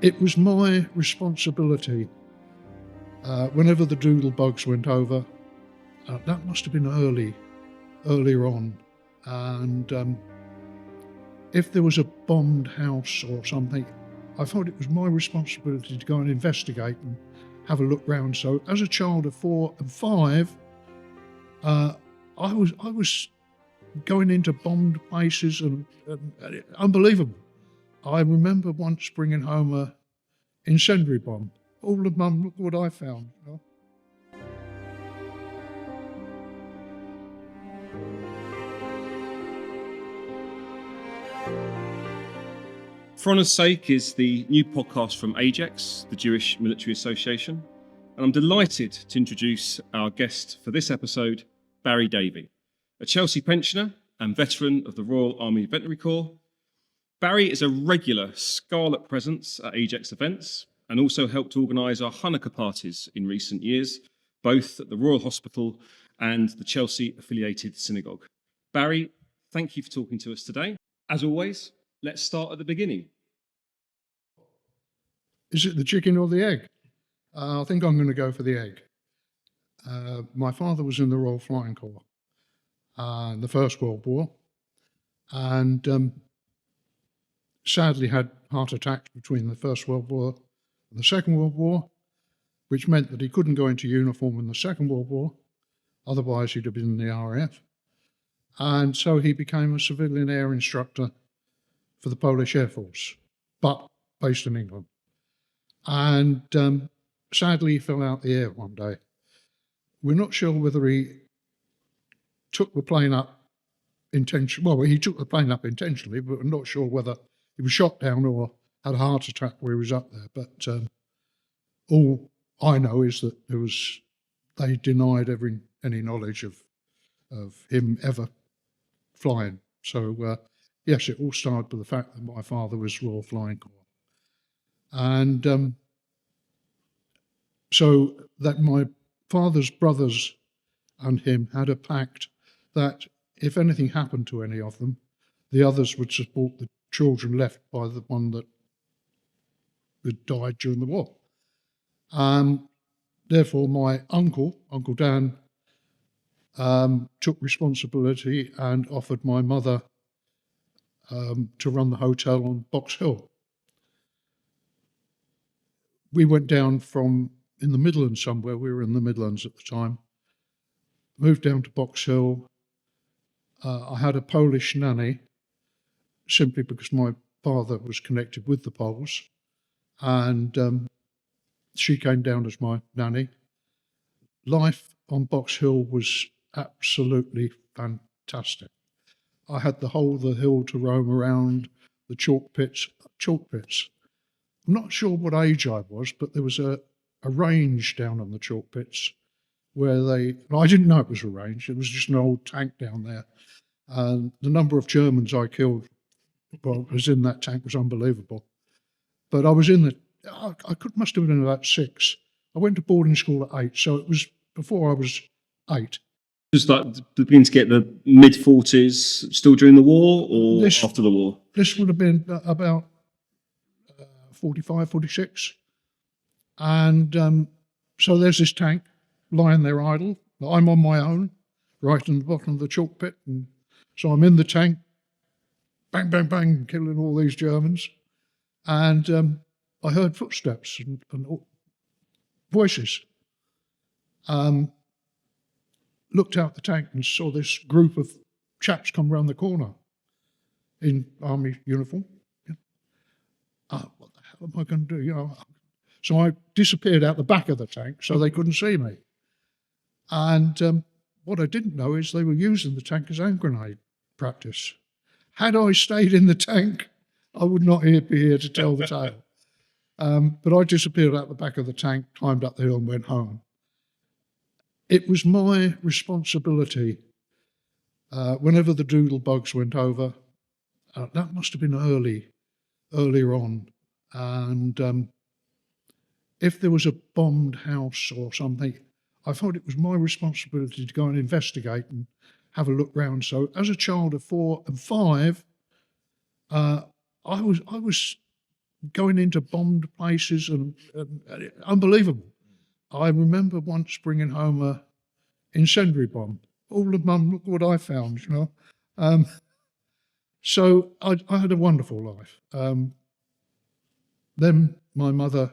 It was my responsibility whenever the doodle bugs went over. That must have been earlier on. And if there was a bombed house or something, I thought it was my responsibility to go and investigate and have a look round. So as a child of 4 and 5, I was going into bombed places and unbelievable. I remember once bringing home a incendiary bomb. All of Mum, look what I found. You know? For Honour's Sake is the new podcast from AJEX, the Jewish Military Association, and I'm delighted to introduce our guest for this episode, Barrie Davey, a Chelsea pensioner and veteran of the Royal Army Veterinary Corps. Barrie is a regular scarlet presence at AJEX events and also helped organise our Hanukkah parties in recent years, both at the Royal Hospital and the Chelsea-affiliated synagogue. Barrie, thank you for talking to us today. As always, let's start at the beginning. Is it the chicken or the egg? I think I'm going to go for the egg. My father was in the Royal Flying Corps in the First World War, and sadly had heart attacks between the First World War and the Second World War, which meant that he couldn't go into uniform in the Second World War, otherwise he'd have been in the RAF. And so he became a civilian air instructor for the Polish Air Force, but based in England. And sadly, he fell out the air one day. We're not sure whether he took the plane up intentionally. Well, he took the plane up intentionally, but we're not sure whether he was shot down or had a heart attack where he was up there. But all I know is that they denied any knowledge of him ever flying. So yes, it all started with the fact that my father was Royal Flying Corps. And so that my father's brothers and him had a pact that if anything happened to any of them, the others would support the children left by the one that had died during the war. Therefore, my uncle Dan, took responsibility and offered my mother to run the hotel on Box Hill. We went down from in the Midlands somewhere, we were in the Midlands at the time, moved down to Box Hill. I had a Polish nanny, simply because my father was connected with the Poles, and she came down as my nanny. Life on Box Hill was absolutely fantastic. I had the whole of the hill to roam around, the chalk pits. I'm not sure what age I was, but there was a range down on the chalk pits where I didn't know it was a range, it was just an old tank down there. And the number of Germans I killed while I was in that tank was unbelievable. But I was must have been about 6. I went to boarding school at 8, so it was before I was 8. Just like beginning to get the mid-40s, still during the war or after the war? This would have been about 45, 46. And so there's this tank lying there idle. I'm on my own, right in the bottom of the chalk pit. And so I'm in the tank, bang, bang, bang, killing all these Germans. And I heard footsteps and voices. Looked out the tank and saw this group of chaps come round the corner in army uniform. What the hell am I going to do? You know, so I disappeared out the back of the tank so they couldn't see me. And what I didn't know is they were using the tank as hand grenade practice. Had I stayed in the tank, I would not be here to tell the tale. But I disappeared out the back of the tank, climbed up the hill and went home. It was my responsibility whenever the doodle bugs went over. That must have been earlier on. And if there was a bombed house or something, I thought it was my responsibility to go and investigate and have a look round. So as a child of 4 and 5, I was going into bombed places and unbelievable. I remember once bringing home a incendiary bomb. All of mum, look what I found, you know. So I had a wonderful life. Then my mother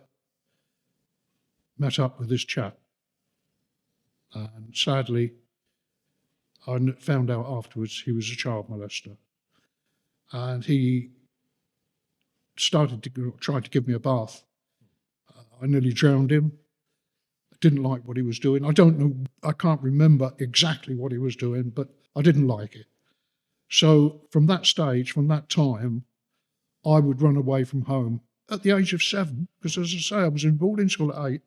met up with this chap, and sadly, I found out afterwards he was a child molester, and he started to try to give me a bath. I nearly drowned him. I didn't like what he was doing. I don't know, I can't remember exactly what he was doing, but I didn't like it. So from that stage, from that time, I would run away from home at the age of 7, because as I say, I was in boarding school at 8.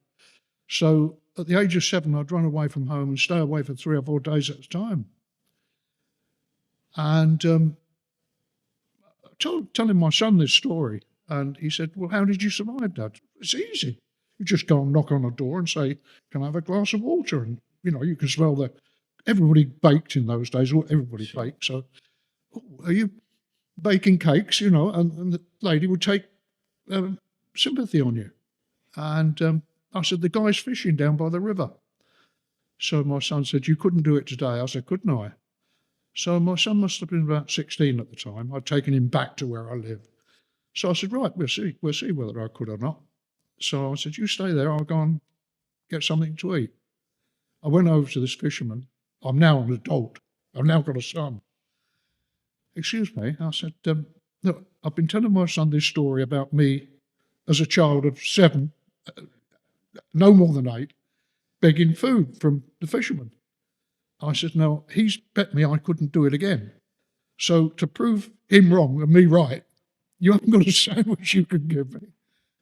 So at the age of 7, I'd run away from home and stay away for 3 or 4 days at a time. And telling my son this story, and he said, well, how did you survive, Dad? It's easy. You just go and knock on a door and say, can I have a glass of water? And, you know, you can smell everybody baked in those days, or everybody baked. So, oh, are you baking cakes, you know? And the lady would take sympathy on you. And I said, the guy's fishing down by the river. So my son said, you couldn't do it today. I said, couldn't I? So my son must have been about 16 at the time. I'd taken him back to where I lived. So I said, right, we'll see whether I could or not. So I said, you stay there, I'll go and get something to eat. I went over to this fisherman. I'm now an adult. I've now got a son. Excuse me. I said, look, I've been telling my son this story about me as a child of 7, no more than 8, begging food from the fisherman. I said, no, he's bet me I couldn't do it again. So to prove him wrong and me right, you haven't got a sandwich you can give me?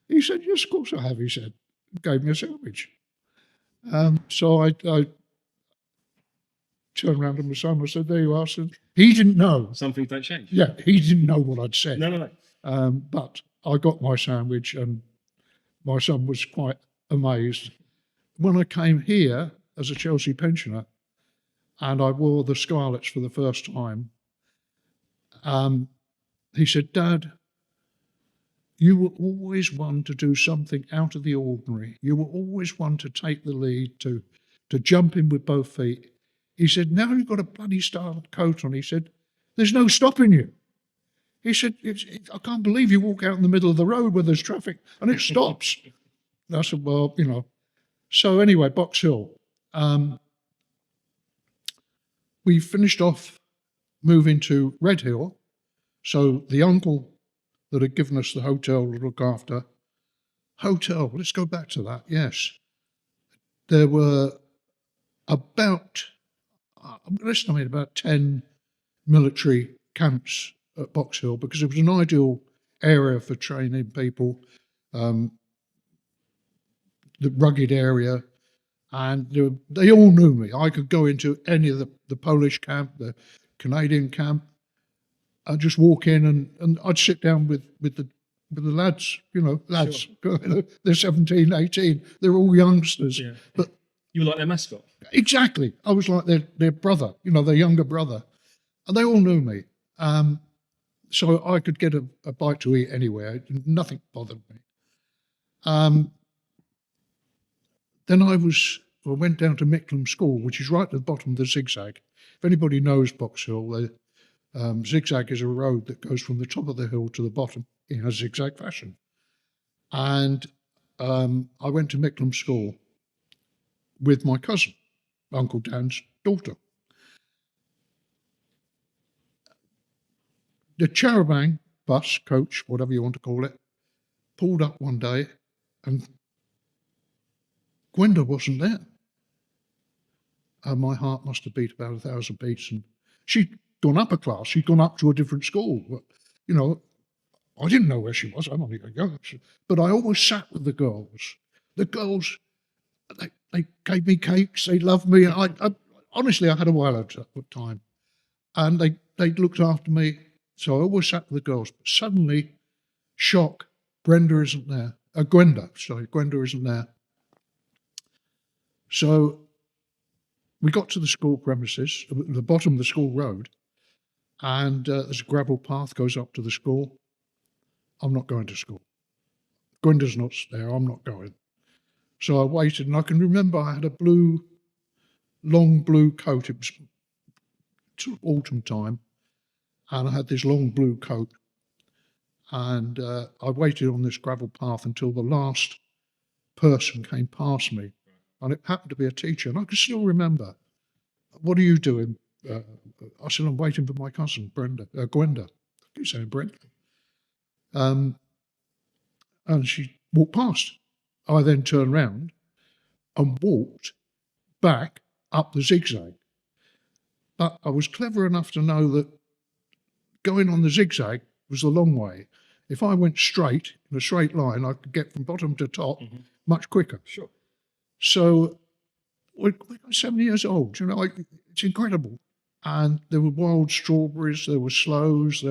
He said, yes, of course I have, he said. Gave me a sandwich. So I turned around to my son, I said, there you are. Said, he didn't know. Some things don't change. Yeah, he didn't know what I'd said. No. But I got my sandwich, and my son was quite amazed. When I came here as a Chelsea pensioner, and I wore the scarlets for the first time, he said, Dad, you were always one to do something out of the ordinary. You were always one to take the lead, to jump in with both feet. He said, now you've got a bloody starred coat on. He said, there's no stopping you. He said, I can't believe you walk out in the middle of the road where there's traffic and it stops. And I said, well, you know. So anyway, Box Hill. We finished off moving to Red Hill. So the uncle that had given us the hotel to look after, let's go back to that, yes. There were about 10 military camps at Box Hill, because it was an ideal area for training people, the rugged area, and they all knew me. I could go into any of the Polish camp, the Canadian camp. I'd just walk in and I'd sit down with the lads, you know, lads. Sure. They're 17, 18. They're all youngsters. Yeah. But you were like their mascot. Exactly. I was like their brother, you know, their younger brother. And they all knew me. So I could get a bite to eat anywhere. Nothing bothered me. Then I went down to Mickleham School, which is right at the bottom of the zigzag. If anybody knows Box Hill, the zigzag is a road that goes from the top of the hill to the bottom in a zigzag fashion. And I went to Mickleham School with my cousin, Uncle Dan's daughter. The Charabang bus, coach, whatever you want to call it, pulled up one day and Gwenda wasn't there. And my heart must have beat about 1,000 beats. And she'd gone up a class. She'd gone up to a different school. But, you know, I didn't know where she was. I'm only young. But I always sat with the girls. The girls, they gave me cakes. They loved me. I honestly, I had a while at the time. And they looked after me. So I always sat with the girls. But suddenly, shock, Gwenda isn't there. Gwenda isn't there. So we got to the school premises, at the bottom of the school road, and there's a gravel path goes up to the school. I'm not going to school. Gwenda's not there, I'm not going. So I waited, and I can remember I had a long blue coat. It was sort of autumn time, and I had this long blue coat. And I waited on this gravel path until the last person came past me, and it happened to be a teacher. And I can still remember, "What are you doing?" I said, "I'm waiting for my cousin, Gwenda." I keep saying Brenda. And she walked past. I then turned round and walked back up the zigzag. But I was clever enough to know that going on the zigzag was the long way. If I went straight, in a straight line, I could get from bottom to top much quicker. Sure. So we're 7 years old, it's incredible. And there were wild strawberries, there were sloes,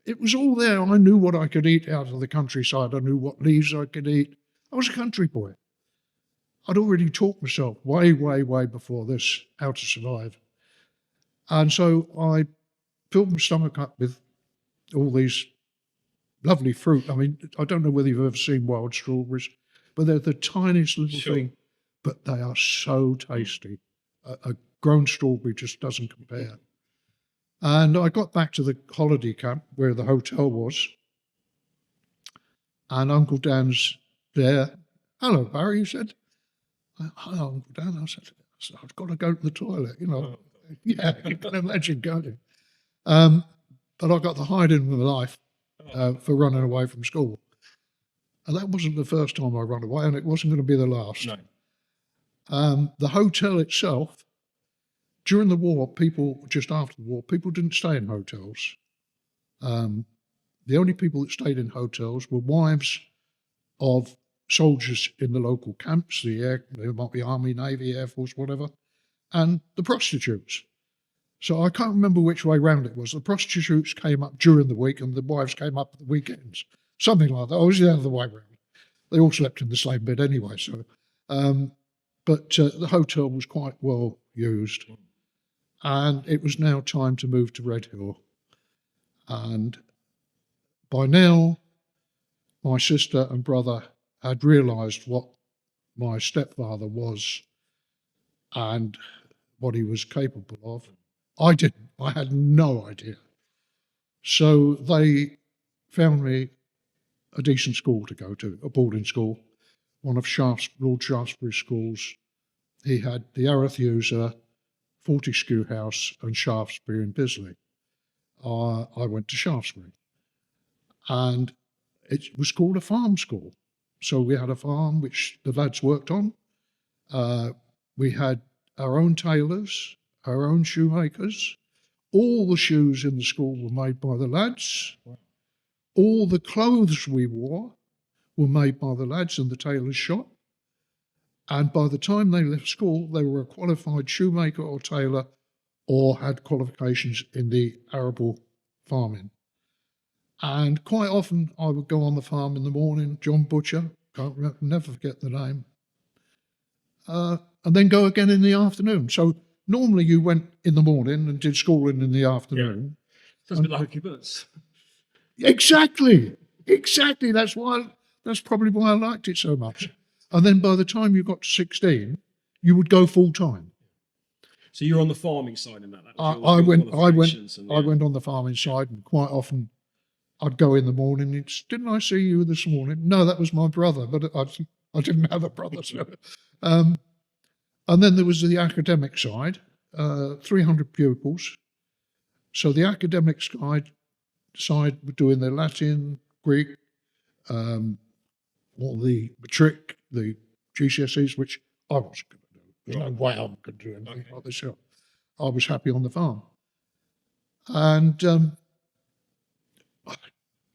it was all there. I knew what I could eat out of the countryside. I knew what leaves I could eat. I was a country boy. I'd already taught myself way, way, way before this how to survive. And so I filled my stomach up with all these lovely fruit. I mean, I don't know whether you've ever seen wild strawberries, but they're the tiniest little thing, but they are so tasty. A grown strawberry just doesn't compare. And I got back to the holiday camp where the hotel was, and Uncle Dan's there. "Hello, Barry," he said. "Hello, Uncle Dan." I said, "I've got to go to the toilet," Yeah, you can imagine going. But I got the hiding of my life for running away from school. And that wasn't the first time I ran away, and it wasn't going to be the last. No. The hotel itself, during the war, just after the war, people didn't stay in hotels. The only people that stayed in hotels were wives of soldiers in the local camps, there might be Army, Navy, Air Force, whatever, and the prostitutes. So I can't remember which way round it was. The prostitutes came up during the week and the wives came up at the weekends. Something like that. I was the other way round. They all slept in the same bed anyway. So, but the hotel was quite well used. And it was now time to move to Red Hill. And by now, my sister and brother had realised what my stepfather was and what he was capable of. I didn't. I had no idea. So they found me a decent school to go to, a boarding school, one of Lord Shaftesbury's schools. He had the Arethusa, Fortescue House and Shaftesbury in Bisley. I went to Shaftesbury. And it was called a farm school. So we had a farm which the lads worked on. We had our own tailors, our own shoemakers. All the shoes in the school were made by the lads. All the clothes we wore were made by the lads in the tailor's shop. And by the time they left school, they were a qualified shoemaker or tailor or had qualifications in the arable farming. And quite often I would go on the farm in the morning, John Butcher, never forget the name, and then go again in the afternoon. So normally you went in the morning and did schooling in the afternoon. Sounds a bit like Kibbutz. Exactly. That's probably why I liked it so much. And then by the time you got to 16, you would go full time. So you're on the farming side in that. I went on the farming side, and quite often I'd go in the morning. "Didn't I see you this morning?" "No, that was my brother," but I didn't have a brother. So. And then there was the academic side, 300 pupils. So the academic side were doing their Latin, Greek, all the matric, the GCSEs, which I wasn't going to do. There's no way I could do anything like this. I was happy on the farm. And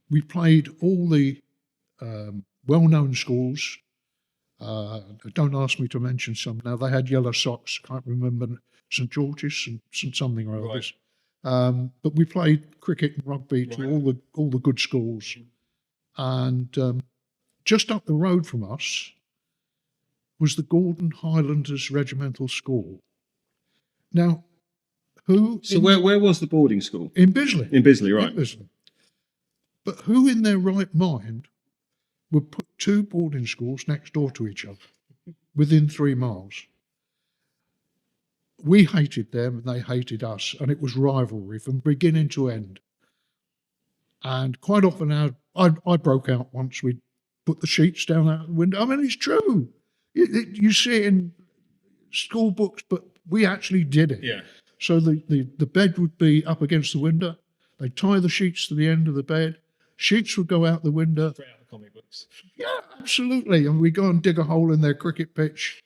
we played all the well-known schools. Don't ask me to mention some now. They had yellow socks. Can't remember St George's and something or others. But we played cricket and rugby to all the good schools. And just up the road from us was the Gordon Highlanders Regimental School. Now, where was the boarding school? In Bisley. In Bisley, right. In Bisley. But who in their right mind would put two boarding schools next door to each other, within 3 miles. We hated them and they hated us, and it was rivalry from beginning to end. And quite often I broke out once. We'd put the sheets down out the window. I mean, it's true. You see it in school books, but we actually did it. Yeah. So the bed would be up against the window. They'd tie the sheets to the end of the bed. Sheets would go out the window. Straight out the comic books. Yeah, absolutely. And we'd go and dig a hole in their cricket pitch,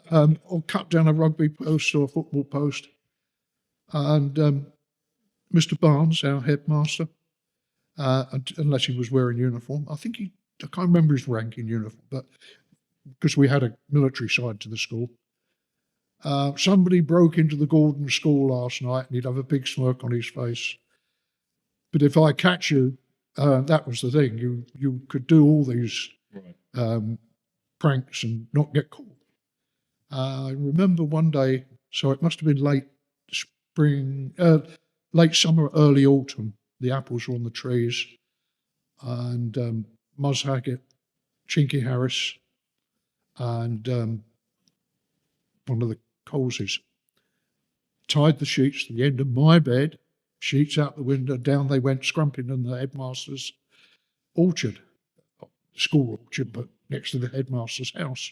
or cut down a rugby post or a football post. And Mr. Barnes, our headmaster, unless he was wearing uniform, I can't remember his rank in uniform, but because we had a military side to the school, somebody broke into the Gordon school last night and he'd have a big smirk on his face. But if I catch you, that was the thing. You could do all these pranks and not get caught. I remember one day, so it must have been late summer, early autumn. The apples were on the trees, and Muzz Haggett, Chinky Harris, and one of the Coleses tied the sheets to the end of my bed, sheets out the window, down they went, scrumping in the headmaster's orchard, school orchard, but next to the headmaster's house.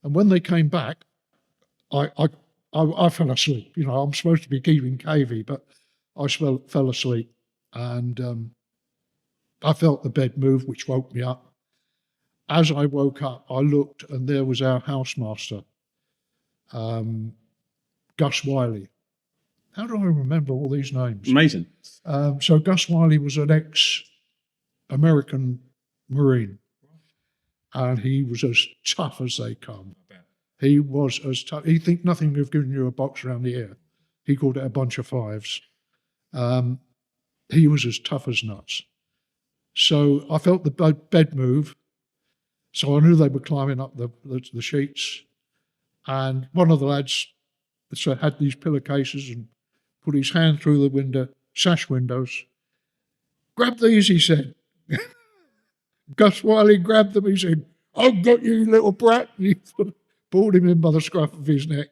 And when they came back, I fell asleep. You know, I'm supposed to be keeping cavey, but I fell asleep, and I felt the bed move, which woke me up. As I woke up, I looked, and there was our housemaster, Gus Wiley. How do I remember all these names? Amazing. So Gus Wiley was an ex-American Marine, and he was as tough as they come. He was as tough. He'd think nothing of giving you a box around the ear. He called it a bunch of fives. He was as tough as nuts. So I felt the bed move. So I knew they were climbing up the sheets. And one of the lads had these pillowcases and put his hand through the window, sash windows. "Grab these," he said. Gus Wiley grabbed them. He said, "I've got you, little brat." And he pulled him in by the scruff of his neck.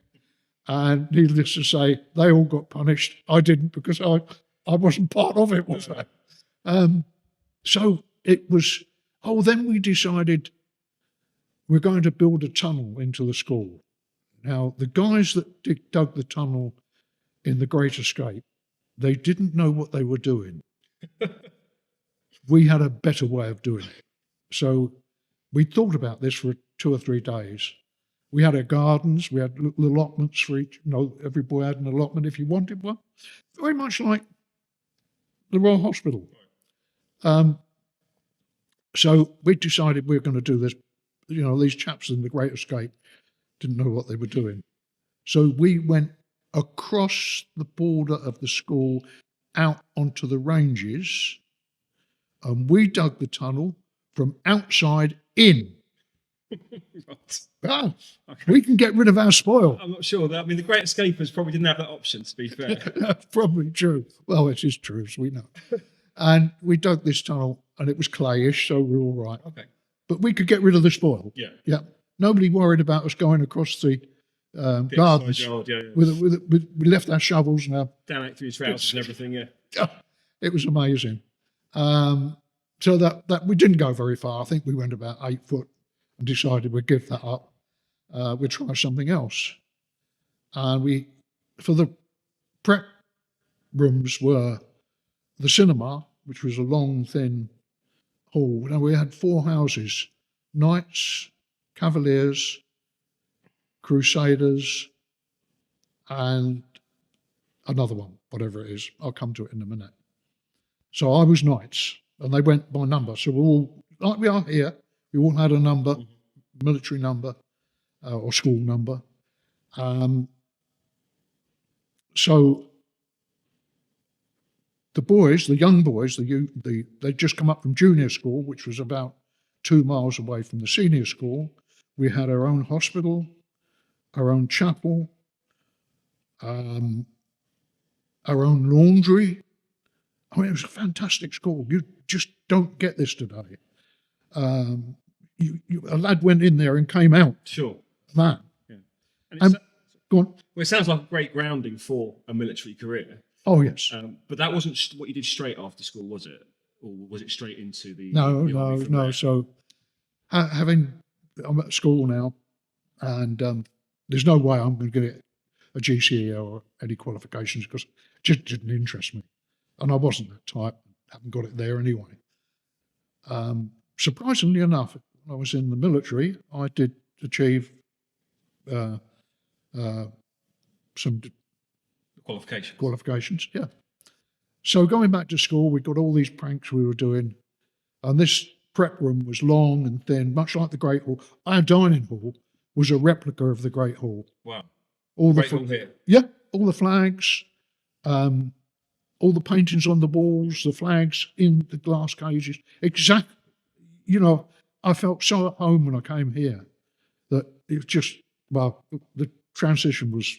And needless to say, they all got punished. I didn't, because I wasn't part of it, was I? So it was, then we decided we're going to build a tunnel into the school. Now, the guys that dug the tunnel in the Great Escape, they didn't know what they were doing. We had a better way of doing it. So we thought about this for 2 or 3 days. We had our gardens, we had little allotments for each, every boy had an allotment if you wanted one. Very much like the Royal Hospital. So we decided we were going to do this. These chaps in the Great Escape didn't know what they were doing. So we went across the border of the school out onto the ranges, and we dug the tunnel from outside in. Okay. We can get rid of our spoil. I'm not sure. I mean, the Great Escapers probably didn't have that option, to be fair. That's probably true. Well, it is true, as we know. And we dug this tunnel, and it was clayish, so we were all right. Okay. But we could get rid of the spoil. Yeah. Yeah. Nobody worried about us going across the gardens. Yard, yeah. We left our shovels and our... Down out through his trousers and everything, yeah. It was amazing. So that we didn't go very far. I think we went about 8 foot and decided we'd give that up. We'd try something else. And for the prep rooms were the cinema, which was a long, thin hall. Now, we had 4 houses: Knights, Cavaliers, Crusaders, and another one, whatever it is. I'll come to it in a minute. So I was Knights, and they went by number. So we're all, like we are here, we all had a number, military number, or school number. So the boys, the young boys, they'd just come up from junior school, which was about 2 miles away from the senior school. We had our own hospital, our own chapel, our own laundry. I mean, it was a fantastic school. You just don't get this today. A lad went in there and came out. Sure. Man. Yeah. And go on. Well, it sounds like a great grounding for a military career. Oh, yes. But that wasn't what you did straight after school, was it? Or was it straight into the No. army from there? So I'm at school now, and there's no way I'm going to get a GCE or any qualifications because it just didn't interest me. And I wasn't that type, haven't got it there anyway. Surprisingly enough, when I was in the military, I did achieve some qualifications, yeah. So going back to school, we got all these pranks we were doing, and this prep room was long and thin, much like the Great Hall. Our dining hall was a replica of the Great Hall. Wow. All Great Hall here. Yeah, all the flags, all the paintings on the walls, the flags in the glass cages. Exactly. I felt so at home when I came here that it was just, well, the transition was,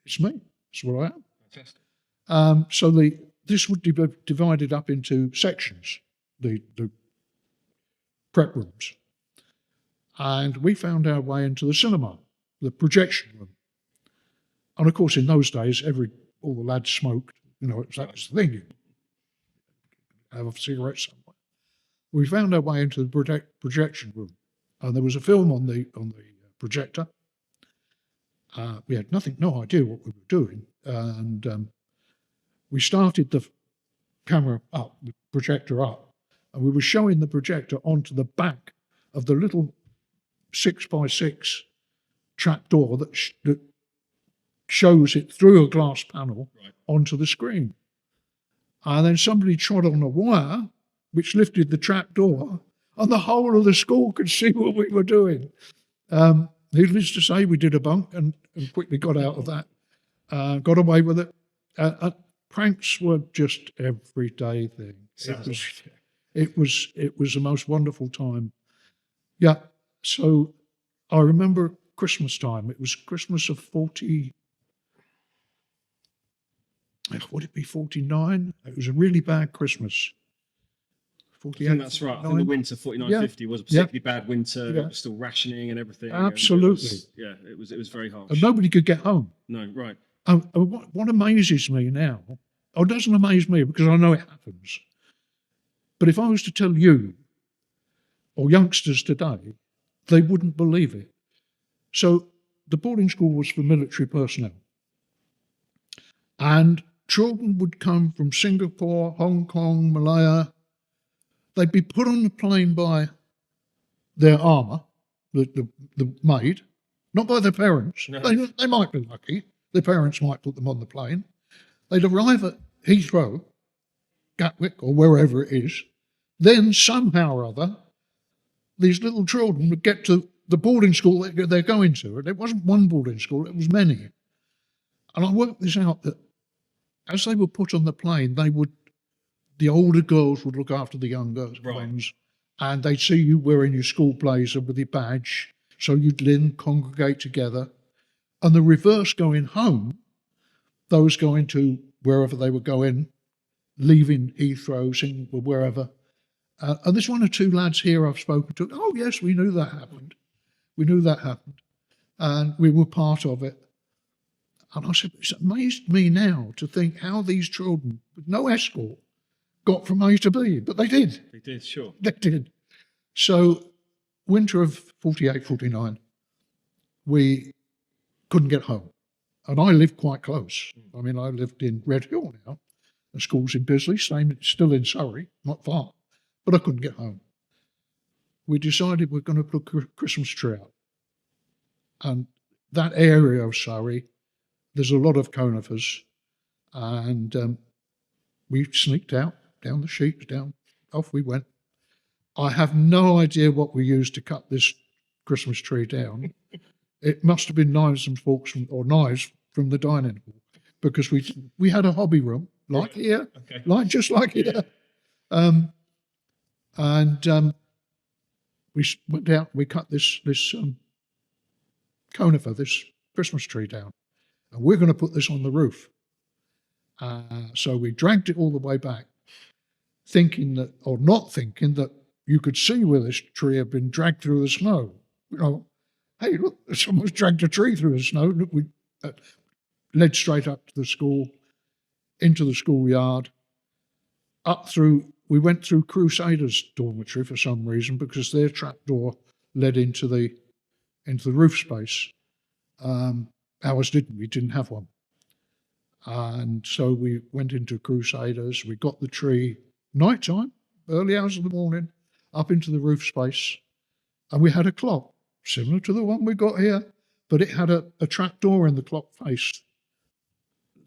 it's me. It's what I am. Fantastic. So this would be divided up into sections, the prep rooms. And we found our way into the cinema, the projection room. And of course, in those days, all the lads smoked. That was the thing. You have a cigarette somewhere. We found our way into the projection room, and there was a film on the projector. We had no idea what we were doing, and we started the camera up, the projector up, and we were showing the projector onto the back of the little 6x6 trapdoor that shows it through a glass panel onto the screen. And then somebody trod on a wire which lifted the trapdoor, and the whole of the school could see what we were doing. Needless to say, we did a bunk and quickly got out of that, got away with it. Pranks were just everyday thing. It was the most wonderful time. Yeah. So I remember Christmas time. It was Christmas of 49? It was a really bad Christmas. 48, I think that's right. I think the winter 49-50 was a particularly bad winter. It was still rationing and everything. Absolutely. It was very harsh. And nobody could get home. No, right. What amazes me now, it doesn't amaze me because I know it happens. But if I was to tell you, or youngsters today, they wouldn't believe it. So the boarding school was for military personnel. And children would come from Singapore, Hong Kong, Malaya. They'd be put on the plane by their armour, the maid, not by their parents. No. They might be lucky. Their parents might put them on the plane. They'd arrive at Heathrow, Gatwick, or wherever it is. Then somehow or other, these little children would get to the boarding school they're going to. And it wasn't one boarding school, it was many. And I worked this out that as they were put on the plane, the older girls would look after the younger ones, and they'd see you wearing your school blazer with your badge, so you'd then congregate together. And the reverse going home, those going to wherever they were going, leaving Heathrow, Singapore, wherever. And there's one or two lads here I've spoken to. Oh, yes, we knew that happened. We knew that happened. And we were part of it. And I said, it's amazed me now to think how these children, with no escort, got from A to B. But they did. They did, sure. They did. So winter of 48, 49, we couldn't get home. And I lived quite close. I mean, I lived in Red Hill now. The school's in Bisley, still in Surrey, not far. But I couldn't get home. We decided we're going to put a Christmas tree out. And that area of Surrey, there's a lot of conifers. And we sneaked out, down the sheets, off we went. I have no idea what we used to cut this Christmas tree down. It must have been knives and forks or knives from the dining hall, because we had a hobby room like here, just like here. We went out. We cut this conifer, this Christmas tree down, and we're going to put this on the roof. So we dragged it all the way back, thinking that, or not thinking that, you could see where this tree had been dragged through the snow. You know, hey, look, someone's dragged a tree through the snow. Look, we led straight up to the school, into the schoolyard, we went through Crusaders' dormitory for some reason because their trapdoor led into the roof space. Ours didn't. We didn't have one. And so we went into Crusaders. We got the tree nighttime, early hours of the morning, up into the roof space. And we had a clock, similar to the one we got here, but it had a trapdoor in the clock face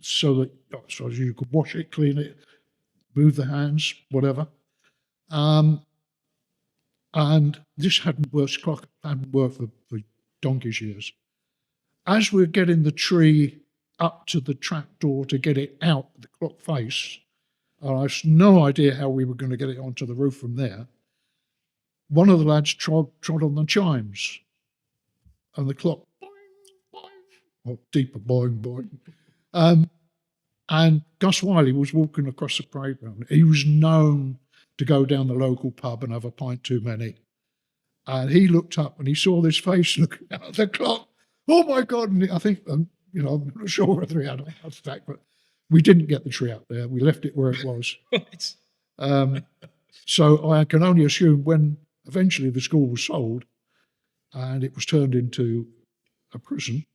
so that you could wash it, clean it, move the hands, whatever. And this clock hadn't worked for donkey's years. As we're getting the tree up to the trapdoor to get it out the clock face, I have no idea how we were going to get it onto the roof from there. One of the lads trod on the chimes, and the clock, boing, boing, or deeper, boing, boing. And Gus Wiley was walking across the playground. He was known to go down the local pub and have a pint too many. And he looked up and he saw this face looking at the clock. Oh my God! And I think, I'm not sure whether he had a heart attack, but we didn't get the tree up there. We left it where it was. So I can only assume when eventually the school was sold and it was turned into a prison.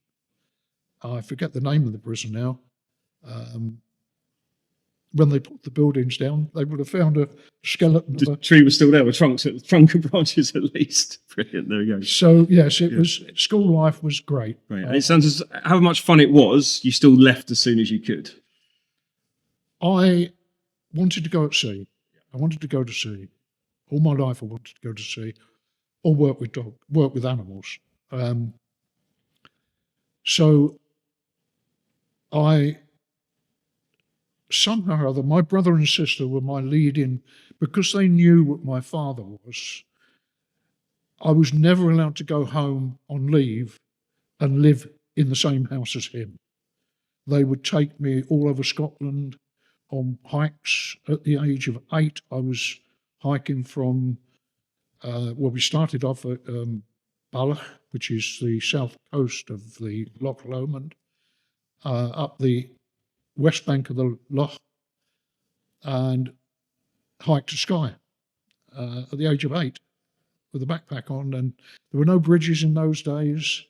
I forget the name of the prison now. When they put the buildings down, they would have found a skeleton. The tree was still there with trunk and branches at least. Brilliant. There we go. So yes, it was. School life was great. Right. And it sounds as how much fun it was. You still left as soon as you could. I wanted to go at sea. I wanted to go to sea. All my life, I wanted to go to sea, or work with animals. So I. Somehow or other, my brother and sister were my lead-in because they knew what my father was. I was never allowed to go home on leave and live in the same house as him. They would take me all over Scotland on hikes. At the age of 8, I was hiking from, we started off at Ballach, which is the south coast of the Loch Lomond, up the west bank of the Loch, and hiked to Skye at the age of 8 with a backpack on. And there were no bridges in those days.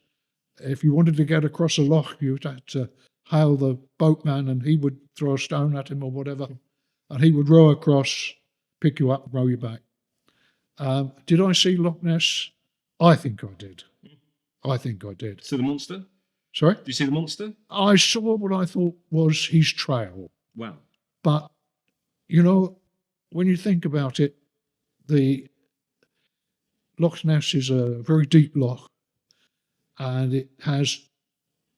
If you wanted to get across a loch, you had to hail the boatman and he would throw a stone at him or whatever, and he would row across, pick you up and row you back. Did I see Loch Ness? I think I did. So the monster? Sorry? Did you see the monster? I saw what I thought was his trail. Wow. But, when you think about it, the Loch Ness is a very deep loch and it has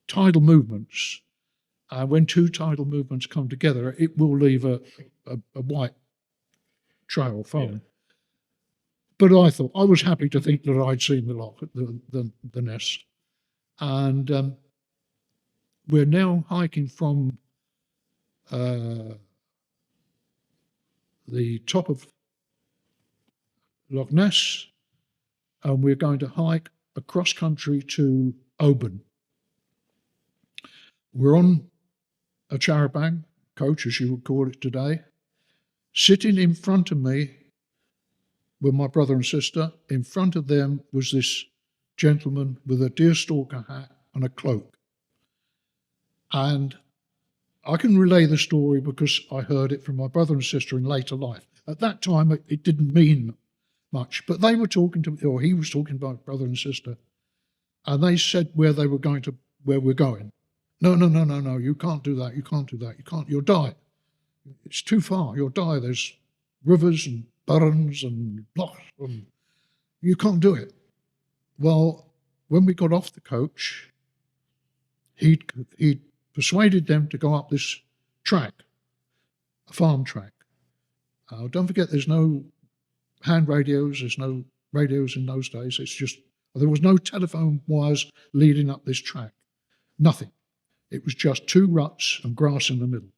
tidal movements. And when two tidal movements come together, it will leave a white trail foam. Yeah. But I was happy to think that I'd seen the loch, the Ness. And we're now hiking from the top of Loch Ness, and we're going to hike across country to Oban. We're on a charabanc, coach as you would call it today. Sitting in front of me were my brother and sister. In front of them was this gentleman with a deerstalker hat and a cloak. And I can relay the story because I heard it from my brother and sister in later life. At that time, it didn't mean much, but they were talking to me, or he was talking to my brother and sister, and they said where we're going. No, you can't do that, you'll die. It's too far, you'll die. There's rivers and burns and lochs, and you can't do it. Well, when we got off the coach, he'd persuaded them to go up this track, a farm track. Don't forget, there's no hand radios, there's no radios in those days. There was no telephone wires leading up this track, nothing. It was just 2 ruts and grass in the middle.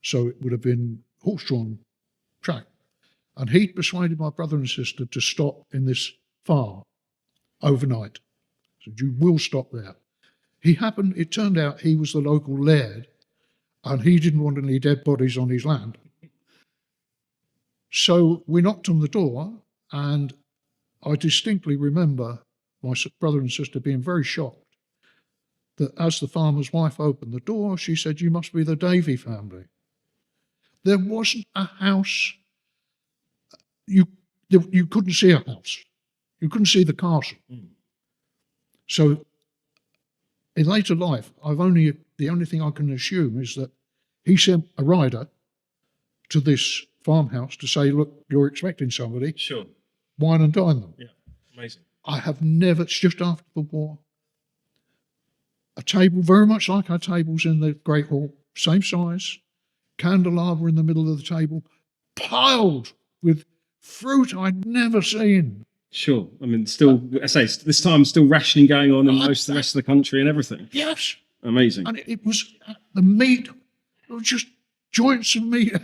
So it would have been horse-drawn track. And he'd persuaded my brother and sister to stop in this farm overnight. He said, you will stop there. It turned out he was the local laird, and he didn't want any dead bodies on his land. So we knocked on the door, and I distinctly remember my brother and sister being very shocked that as the farmer's wife opened the door, she said, you must be the Davey family. There wasn't a house. You couldn't see a house. You couldn't see the castle. So in later life, the only thing I can assume is that he sent a rider to this farmhouse to say, look, you're expecting somebody. Sure. Wine and dine them. Yeah, amazing. I have never, it's just after the war, a table very much like our tables in the Great Hall, same size, candelabra in the middle of the table, piled with fruit I'd never seen. Sure. I mean, still, I say, this time still rationing going on in most of the rest of the country and everything. Yes. Amazing. And it was the meat, it was just joints of meat.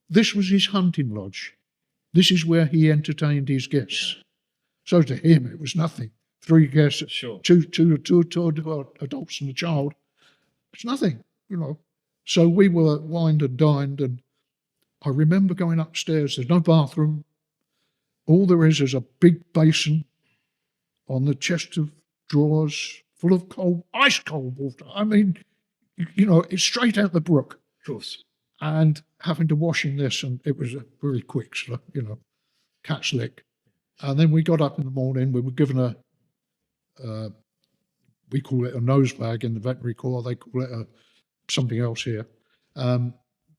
This was his hunting lodge. This is where he entertained his guests. So to him, it was nothing. 3 guests, Sure. two adults and a child. It's nothing, you know. So we were wined and dined, and I remember going upstairs. There's no bathroom. All there is a big basin on the chest of drawers full of ice cold water. I mean, you know, it's straight out the brook. Of course. And having to wash in this, and it was a very quick, you know, cat's lick. And then we got up in the morning. We were given we call it a nose bag in the veterinary corps. They call it something else here.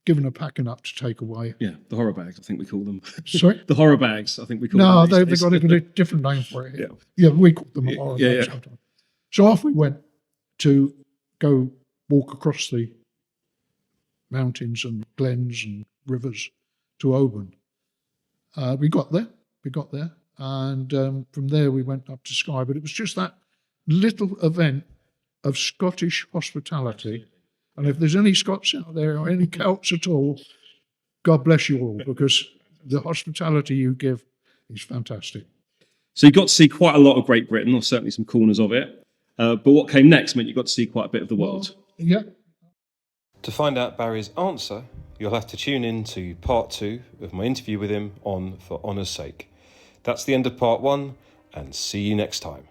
Given a packing up to take away. Yeah, the horror bags, I think we call them. Sorry? The horror bags, I think we call them. No, they've got a different name for it. Yeah, we call them horror bags sometimes. So off we went to go walk across the mountains and glens and rivers to Oban. We got there, and from there we went up to Skye. But it was just that little event of Scottish hospitality. And if there's any Scots out there or any Celts at all, God bless you all, because the hospitality you give is fantastic. So you got to see quite a lot of Great Britain, or certainly some corners of it. But what came next meant you got to see quite a bit of the world. Yeah. To find out Barry's answer, you'll have to tune in to part 2 of my interview with him on For Honour's Sake. That's the end of part 1, and see you next time.